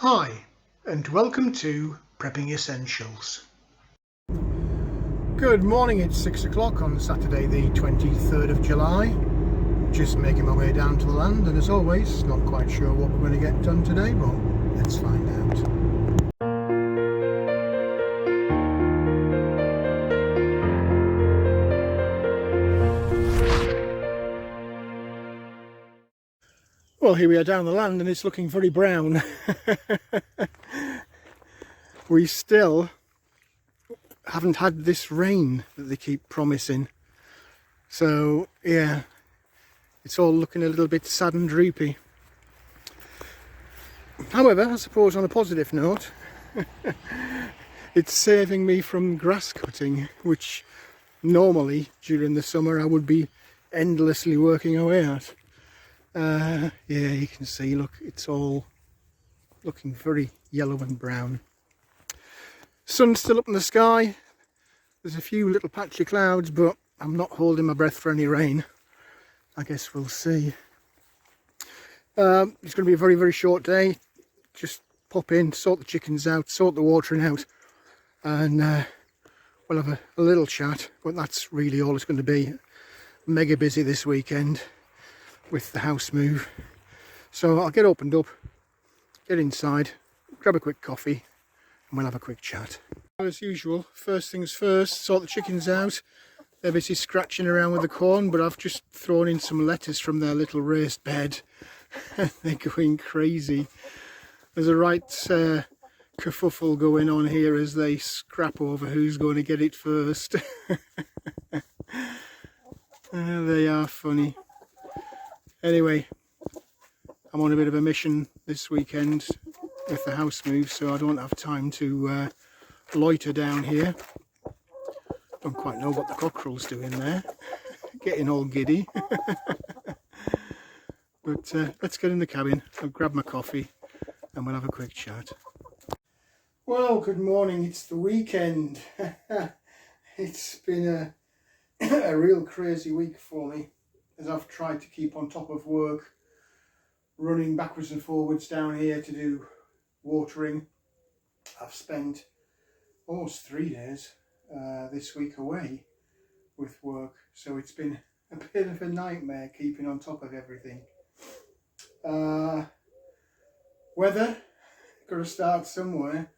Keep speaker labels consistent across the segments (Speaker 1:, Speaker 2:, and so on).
Speaker 1: Hi, and welcome to Prepping Essentials. Good morning, it's 6 o'clock on Saturday the 23rd of July. Just making my way down to the land, and as always, not quite sure what we're going to get done today, but let's find out. Well, here we are down the land and it's looking very brown. We still haven't had this rain that they keep promising. So, yeah, it's all looking a little bit sad and droopy. However, I suppose on a positive note, it's saving me from grass cutting, which normally during the summer I would be endlessly working away at. Yeah, you can see, look, it's all looking very yellow and brown. Sun's still up in the sky. There's a few little patchy clouds, but I'm not holding my breath for any rain. I guess we'll see. It's going to be a very, very short day. Just pop in, sort the chickens out, sort the watering out, and we'll have a little chat, but that's really all it's going to be. Mega busy this weekend with the house move. So I'll get opened up, get inside, grab a quick coffee, and we'll have a quick chat. As usual, first things first, sort the chickens out. They're busy scratching around with the corn, but I've just thrown in some lettuce from their little raised bed. They're going crazy. There's a right kerfuffle going on here as they scrap over who's going to get it first. They are funny. Anyway, I'm on a bit of a mission this weekend with the house move, so I don't have time to loiter down here. Don't quite know what the cockerel's doing there, getting all giddy. But let's get in the cabin, I'll grab my coffee and we'll have a quick chat. Well, good morning, it's the weekend. It's been a real crazy week for me, as I've tried to keep on top of work, running backwards and forwards down here to do watering. I've spent almost 3 days this week away with work, so it's been a bit of a nightmare keeping on top of everything. Weather, got to start somewhere.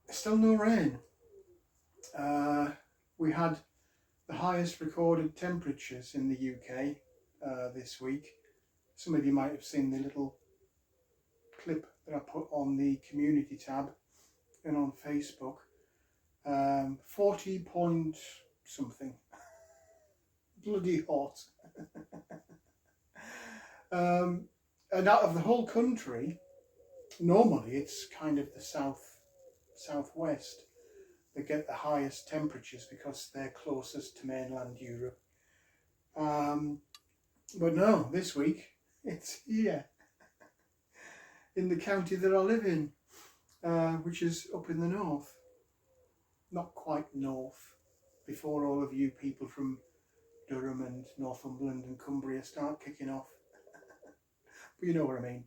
Speaker 1: Still no rain. We had the highest recorded temperatures in the UK this week. Some of you might have seen the little clip that I put on the community tab and on Facebook. 40 point something. Bloody hot. And out of the whole country, normally it's kind of the southwest that get the highest temperatures because they're closest to mainland Europe. But no, this week it's here in the county that I live in, which is up in the north. Not quite north, before all of you people from Durham and Northumberland and Cumbria start kicking off. But you know what I mean.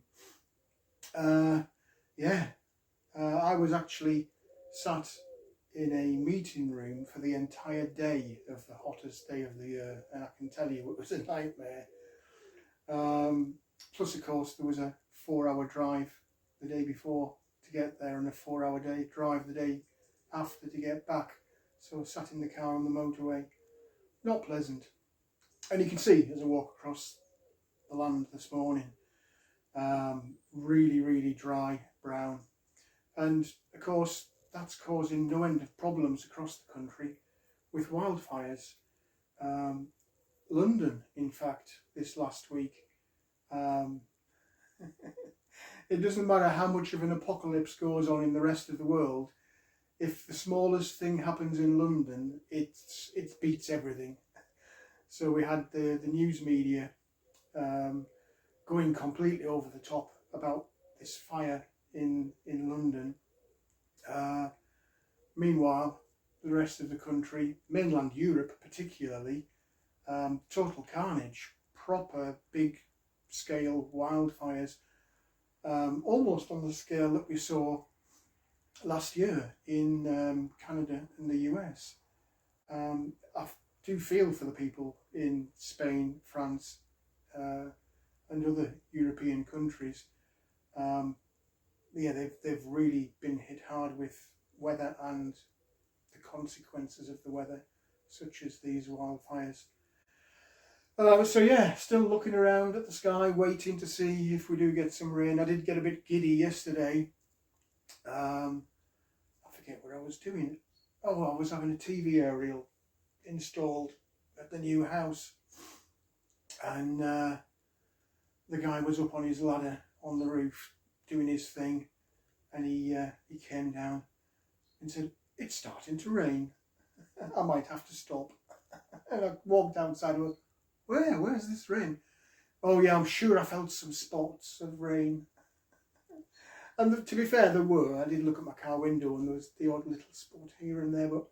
Speaker 1: I was actually sat in a meeting room for the entire day of the hottest day of the year, and I can tell you it was a nightmare. Plus, of course, there was a 4-hour drive the day before to get there and a 4-hour drive the day after to get back. So I sat in the car on the motorway. Not pleasant. And you can see as I walk across the land this morning, really, really dry brown. And of course, that's causing no end of problems across the country with wildfires. London, in fact, this last week, it doesn't matter how much of an apocalypse goes on in the rest of the world, if the smallest thing happens in London, it beats everything. So we had the news media going completely over the top about this fire in London. Meanwhile, the rest of the country, mainland Europe particularly, total carnage, proper big scale wildfires, almost on the scale that we saw last year in Canada and the US. I do feel for the people in Spain, France, and other European countries. Yeah, they've really been hit hard with weather and the consequences of the weather, such as these wildfires. So yeah, still looking around at the sky, waiting to see if we do get some rain. I did get a bit giddy yesterday. I forget what I was doing. Oh, I was having a TV aerial installed at the new house, and the guy was up on his ladder on the roof doing his thing, and he came down and said, "It's starting to rain. I might have to stop." And I walked outside and went, Where's this rain? Oh yeah, I'm sure I felt some spots of rain. And to be fair, there were. I did look at my car window and there was the odd little spot here and there, but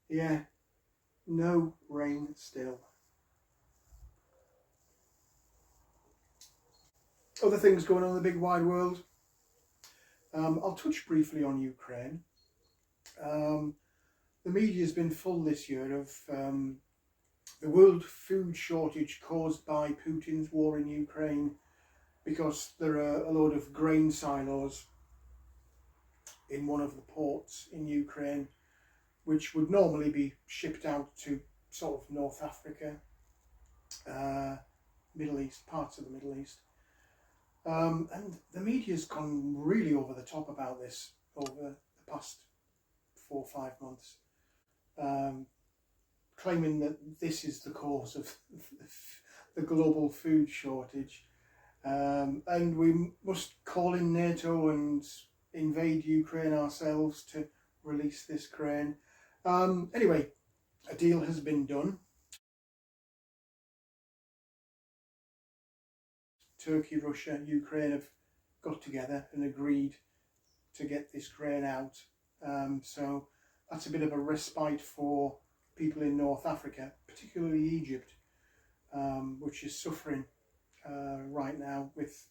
Speaker 1: yeah, no rain still. Other things going on in the big wide world. I'll touch briefly on Ukraine. The media's been full this year of the world food shortage caused by Putin's war in Ukraine, because there are a load of grain silos in one of the ports in Ukraine, which would normally be shipped out to sort of North Africa, Middle East, parts of the Middle East. And the media's gone really over the top about this over the past 4 or 5 months, claiming that this is the cause of the global food shortage, and we must call in NATO and invade Ukraine ourselves to release this grain. Anyway, a deal has been done. Turkey, Russia, Ukraine have got together and agreed to get this grain out. So that's a bit of a respite for people in North Africa, particularly Egypt, which is suffering right now with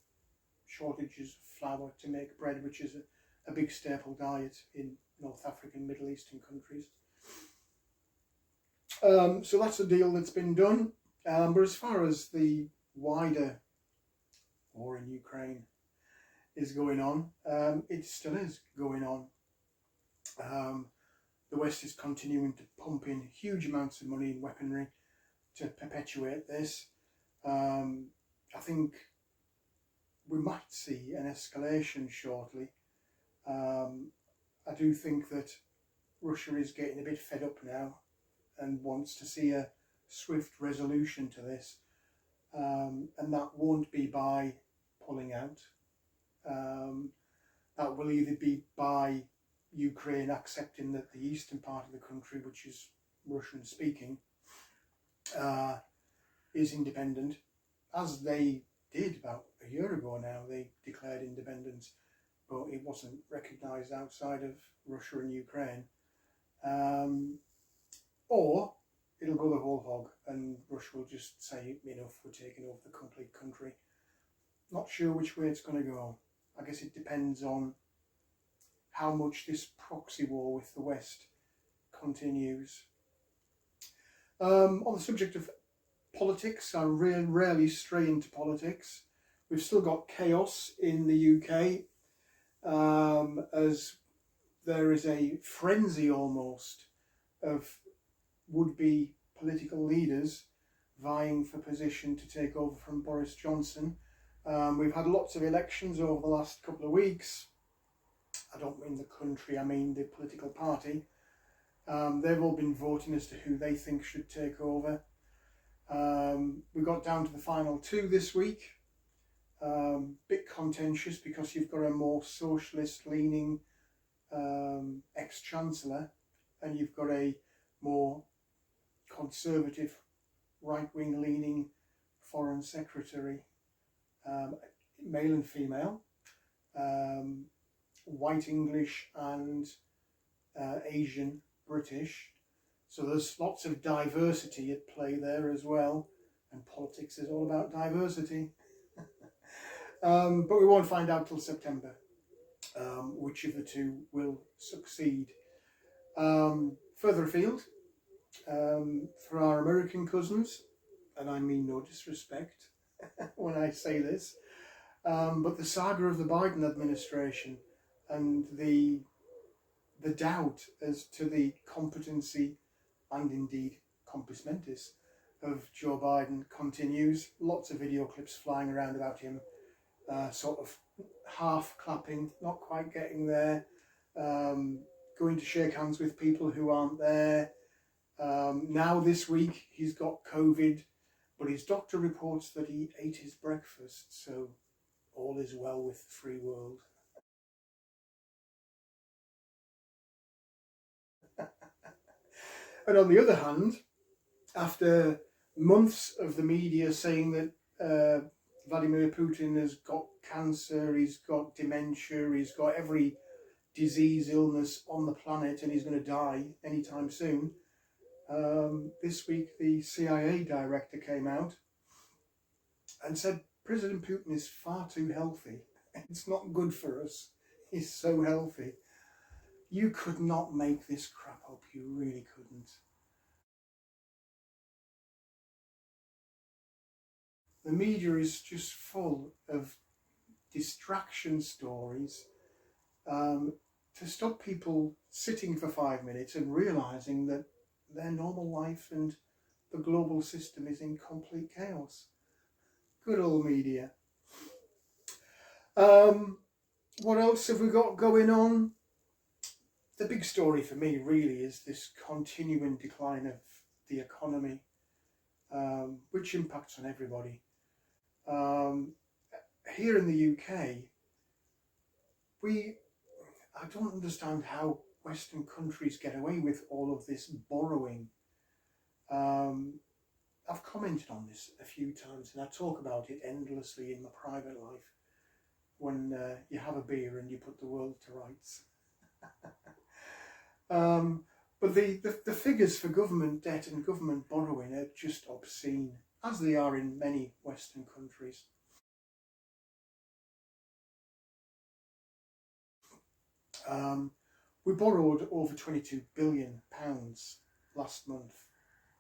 Speaker 1: shortages of flour to make bread, which is a big staple diet in North African, Middle Eastern countries. So that's a deal that's been done. But as far as the wider war in Ukraine is going on, it still is going on. The West is continuing to pump in huge amounts of money and weaponry to perpetuate this. I think we might see an escalation shortly. I do think that Russia is getting a bit fed up now and wants to see a swift resolution to this, and that won't be by pulling out. That will either be by Ukraine accepting that the eastern part of the country, which is Russian speaking, is independent, as they did about a year ago now. They declared independence, but it wasn't recognised outside of Russia and Ukraine. Or it'll go the whole hog and Russia will just say, enough, we're taking over the complete country. Not sure which way it's going to go. I guess it depends on how much this proxy war with the West continues. On the subject of politics, I rarely stray into politics. We've still got chaos in the UK, as there is a frenzy almost of would-be political leaders vying for position to take over from Boris Johnson. We've had lots of elections over the last couple of weeks. I don't mean the country, I mean the political party. They've all been voting as to who they think should take over. We got down to the final 2 this week. Bit contentious because you've got a more socialist leaning ex-chancellor and you've got a more conservative right-wing leaning foreign secretary, male and female, white English and Asian British. So there's lots of diversity at play there as well, and politics is all about diversity. But we won't find out till September which of the two will succeed. Further afield, for our American cousins, and I mean no disrespect when I say this, but the saga of the Biden administration and the doubt as to the competency and indeed compos mentis of Joe Biden continues. Lots of video clips flying around about him, sort of half clapping, not quite getting there, going to shake hands with people who aren't there. Now this week he's got COVID, but his doctor reports that he ate his breakfast, so all is well with the free world. And on the other hand, after months of the media saying that Vladimir Putin has got cancer, he's got dementia, he's got every disease, illness on the planet, and he's going to die anytime soon, this week the CIA director came out and said President Putin is far too healthy. It's not good for us. He's so healthy. You could not make this crap up. You really couldn't. The media is just full of distraction stories to stop people sitting for 5 minutes and realising that their normal life and the global system is in complete chaos. Good old media. What else have we got going on? The big story for me really is this continuing decline of the economy, which impacts on everybody. Here in the UK, I don't understand how Western countries get away with all of this borrowing. I've commented on this a few times, and I talk about it endlessly in my private life when you have a beer and you put the world to rights. But the figures for government debt and government borrowing are just obscene, as they are in many Western countries. We borrowed over £22 billion last month,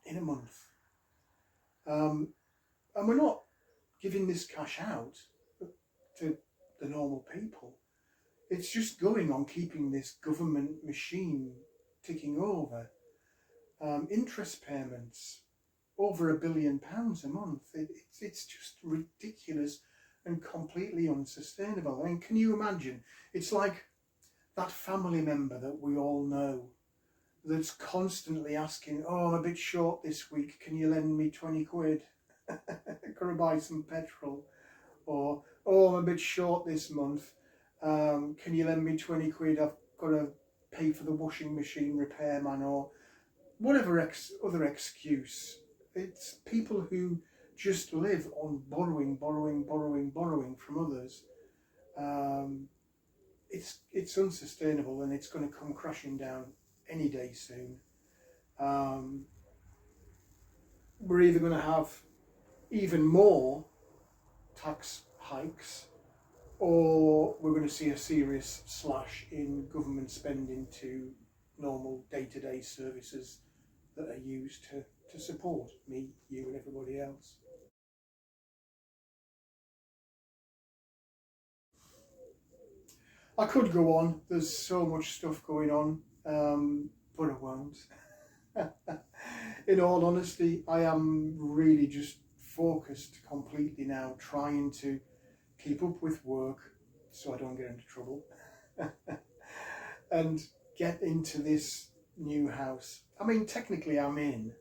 Speaker 1: in a month. And we're not giving this cash out to the normal people. It's just going on keeping this government machine ticking over. Interest payments, over £1 billion a month. It's just ridiculous and completely unsustainable. I mean, can you imagine? It's like that family member that we all know that's constantly asking, oh, I'm a bit short this week, can you lend me 20 quid? Can I buy some petrol? Or, oh, I'm a bit short this month, can you lend me 20 quid? I've got to pay for the washing machine repairman, or whatever other excuse. It's people who just live on borrowing from others. It's unsustainable, and it's going to come crashing down any day soon. We're either going to have even more tax hikes, or we're going to see a serious slash in government spending to normal day-to-day services that are used to support me, you and everybody else. I could go on, there's so much stuff going on, but I won't. In all honesty, I am really just focused completely now, trying to keep up with work so I don't get into trouble and get into this new house. I mean, technically I'm in.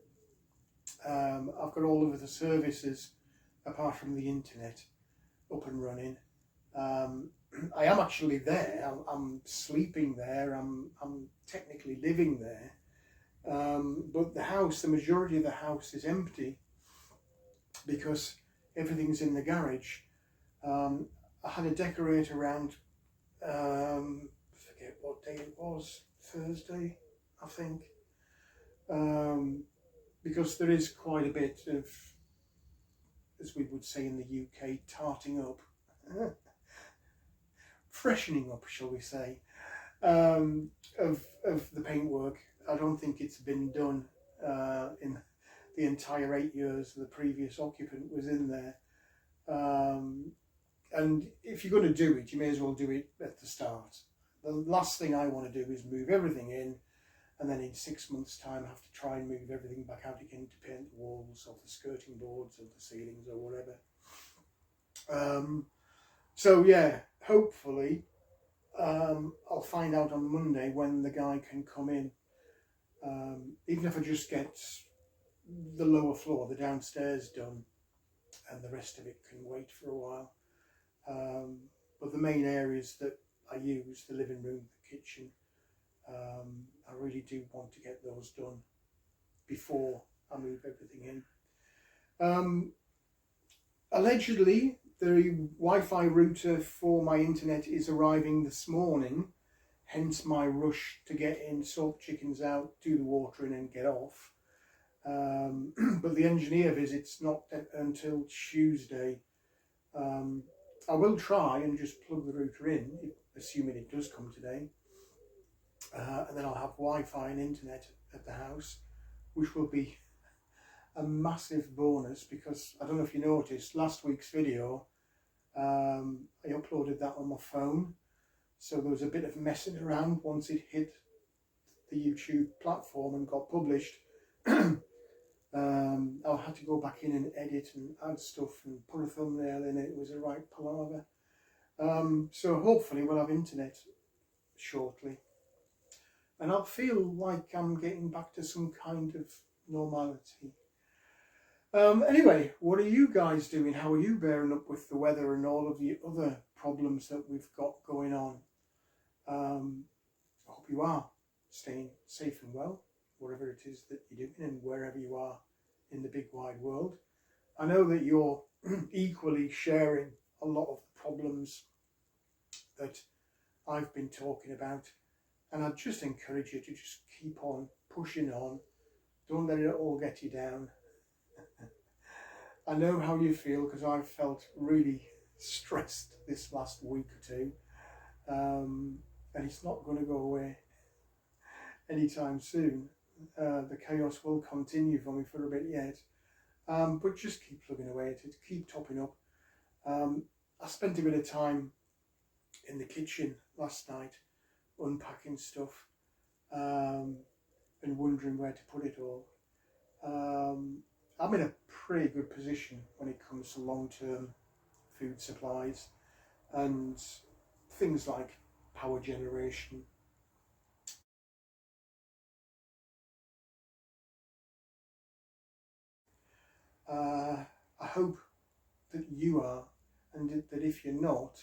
Speaker 1: I've got all of the services apart from the internet up and running. I am actually there. I'm sleeping there. I'm technically living there. But the majority of the house is empty because everything's in the garage. I had a decorator around, forget what day it was, Thursday, I think, because there is quite a bit of, as we would say in the UK, tarting up. freshening up, shall we say, of the paintwork. I don't think it's been done in the entire 8 years the previous occupant was in there. And if you're going to do it, you may as well do it at the start. The last thing I want to do is move everything in, and then in 6 months' time have to try and move everything back out again to paint the walls or the skirting boards or the ceilings or whatever. So yeah, hopefully I'll find out on Monday when the guy can come in. Even if I just get the lower floor, the downstairs done, and the rest of it can wait for a while. But the main areas that I use, the living room, the kitchen, I really do want to get those done before I move everything in. Allegedly, the Wi-Fi router for my internet is arriving this morning, hence my rush to get in, sort the chickens out, do the watering and get off. But the engineer visit's not until Tuesday. I will try and just plug the router in, assuming it does come today. And then I'll have Wi-Fi and internet at the house, which will be a massive bonus, because I don't know if you noticed, last week's video, I uploaded that on my phone. So there was a bit of messing around once it hit the YouTube platform and got published. I had to go back in and edit and add stuff and put a thumbnail in it. It was a right palaver. So hopefully we'll have internet shortly. And I'll feel like I'm getting back to some kind of normality. Anyway, what are you guys doing? How are you bearing up with the weather and all of the other problems that we've got going on? I hope you are staying safe and well, whatever it is that you're doing and wherever you are in the big wide world. I know that you're equally sharing a lot of the problems that I've been talking about, and I'd just encourage you to just keep on pushing on. Don't let it all get you down. I know how you feel, because I've felt really stressed this last week or two, and it's not going to go away anytime soon. The chaos will continue for me for a bit yet, but just keep plugging away at it, keep topping up. I spent a bit of time in the kitchen last night unpacking stuff and wondering where to put it all. I'm in a pretty good position when it comes to long-term food supplies and things like power generation. I hope that you are, and that if you're not,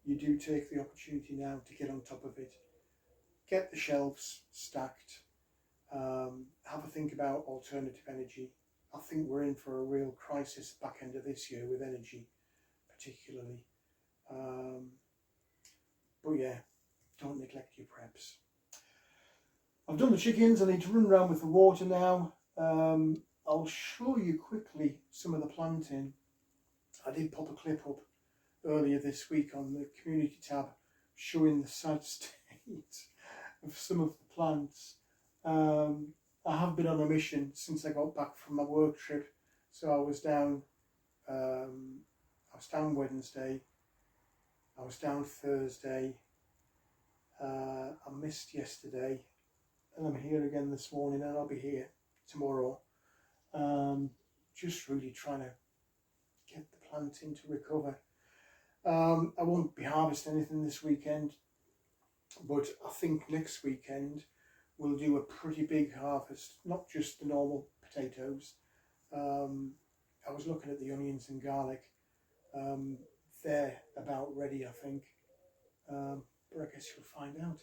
Speaker 1: you do take the opportunity now to get on top of it. Get the shelves stacked. Have a think about alternative energy. I think we're in for a real crisis back end of this year with energy, particularly. But yeah, don't neglect your preps. I've done the chickens. I need to run around with the water now. I'll show you quickly some of the planting. I did pop a clip up earlier this week on the community tab showing the sad state of some of the plants. I have been on a mission since I got back from my work trip. So I was down Wednesday, I was down Thursday, I missed yesterday, and I'm here again this morning, and I'll be here tomorrow. Just really trying to get the planting to recover. I won't be harvesting anything this weekend, but I think next weekend we'll do a pretty big harvest, not just the normal potatoes. I was looking at the onions and garlic. They're about ready, I think, but I guess you'll find out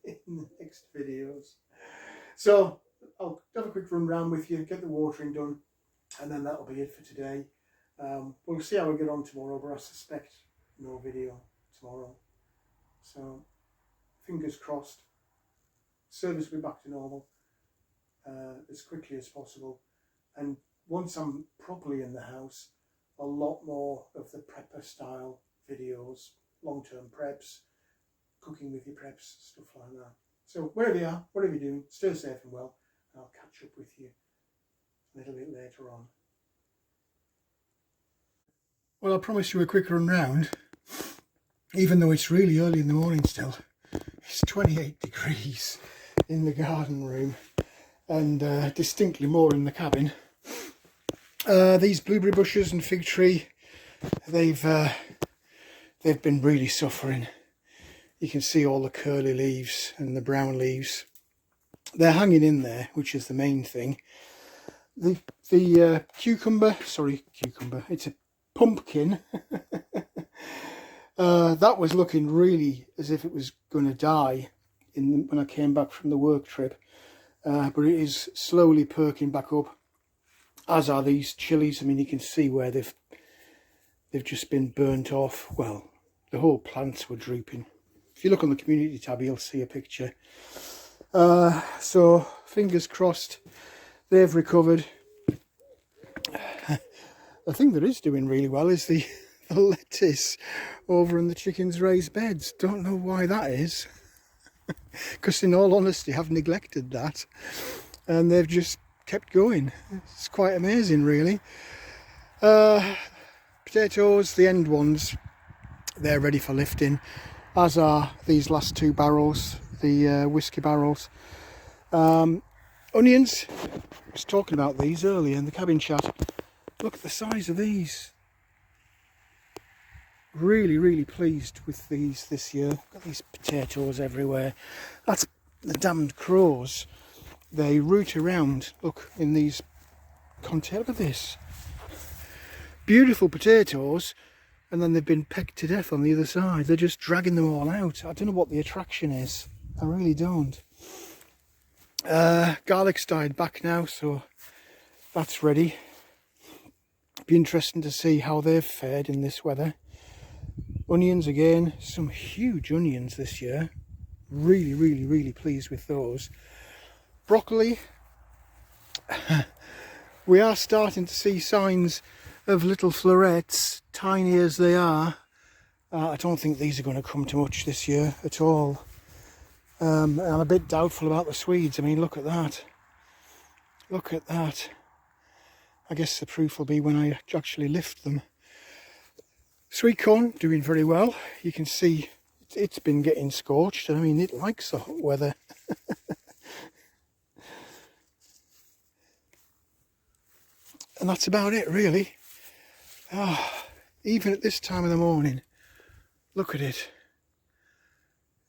Speaker 1: in the next videos. So I'll have a quick run round with you, get the watering done, and then that'll be it for today. We'll see how we get on tomorrow, but I suspect no video tomorrow. So fingers crossed, service will be back to normal as quickly as possible. And once I'm properly in the house, a lot more of the prepper style videos, long-term preps, cooking with your preps, stuff like that. So wherever you are, whatever you're doing, stay safe and well. I'll catch up with you a little bit later on. Well, I promised you a quick run round, even though it's really early in the morning still. It's 28 degrees in the garden room and distinctly more in the cabin. These blueberry bushes and fig tree, they've been really suffering. You can see all the curly leaves and the brown leaves. They're hanging in there, which is the main thing. The cucumber, it's a pumpkin. That was looking really as if it was going to die when I came back from the work trip. But it is slowly perking back up, as are these chilies. I mean, you can see where they've just been burnt off. Well, the whole plants were drooping. If you look on the community tab, you'll see a picture. So fingers crossed they've recovered. The thing that is doing really well is the lettuce over in the chickens' raised beds. Don't know why that is, because in all honesty I've neglected that and they've just kept going. It's quite amazing, really. Potatoes, the end ones, they're ready for lifting, as are these last two barrels, the whiskey barrels. Onions, I was talking about these earlier in the cabin chat. Look at the size of these. Really pleased with these this year. Got these potatoes everywhere. That's the damned crows. They root around, look, in these containers. Look at this. Beautiful potatoes, and then they've been pecked to death on the other side. They're just dragging them all out. I don't know what the attraction is. I really don't. Garlic's died back now, so that's ready. Be interesting to see how they've fared in this weather. Onions again, some huge onions this year. Really pleased with those. Broccoli, we are starting to see signs of little florets, tiny as they are. I don't think these are going to come to much this year at all. I'm a bit doubtful about the Swedes. I mean, look at that. Look at that. I guess the proof will be when I actually lift them. Sweet corn doing very well. You can see it's been getting scorched. I mean, it likes the hot weather. And that's about it, really. Even at this time of the morning, look at it.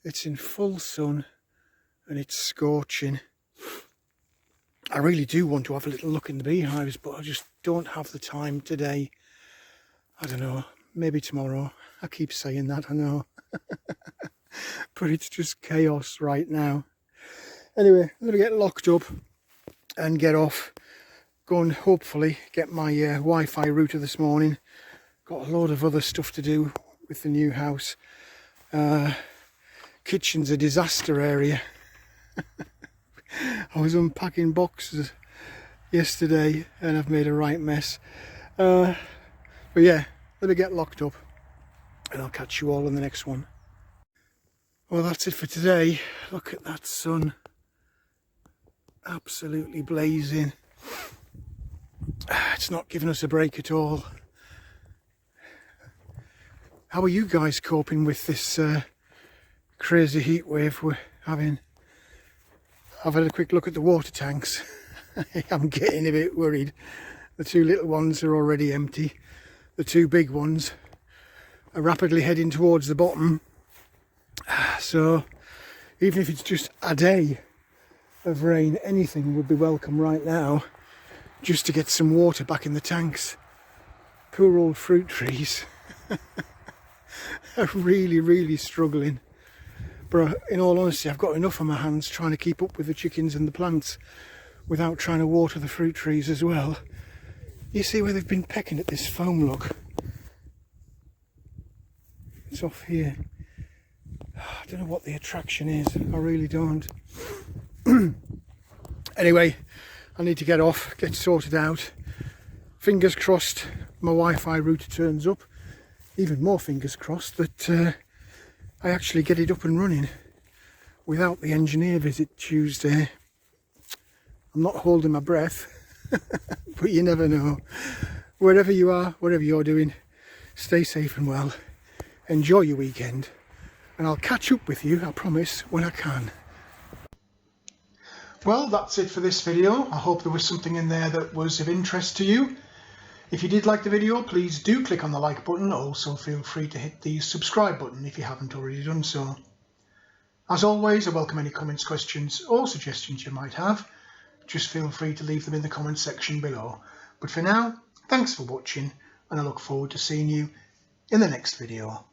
Speaker 1: It's in full sun and it's scorching. I really do want to have a little look in the beehives, but I just don't have the time today. I don't know, maybe tomorrow. I keep saying that, I know. But it's just chaos right now. Anyway, I'm going to get locked up and get off. Go and hopefully get my Wi-Fi router this morning. Got a load of other stuff to do with the new house. Kitchen's a disaster area. I was unpacking boxes yesterday and I've made a right mess. But yeah, let me get locked up and I'll catch you all in the next one. Well, that's it for today. Look at that sun. Absolutely blazing. It's not giving us a break at all. How are you guys coping with this crazy heat wave we're having? I've had a quick look at the water tanks. I'm getting a bit worried. The two little ones are already empty. The two big ones are rapidly heading towards the bottom. So even if it's just a day of rain, anything would be welcome right now, just to get some water back in the tanks. Poor old fruit trees are really struggling. But in all honesty, I've got enough on my hands trying to keep up with the chickens and the plants without trying to water the fruit trees as well. You see where they've been pecking at this foam, look. It's off here. I don't know what the attraction is, I really don't. Anyway, I need to get off, get sorted out. Fingers crossed my Wi-Fi router turns up even more fingers crossed that I actually get it up and running without the engineer visit Tuesday. I'm not holding my breath, but you never know. Wherever you are, whatever you're doing, stay safe and well. Enjoy your weekend, and I'll catch up with you, I promise, when I can. Well, that's it for this video. I hope there was something in there that was of interest to you. If you did like the video, please do click on the like button. Also feel free to hit the subscribe button if you haven't already done so. As always, I welcome any comments, questions or suggestions you might have. Just feel free to leave them in the comments section below. But for now, thanks for watching, and I look forward to seeing you in the next video.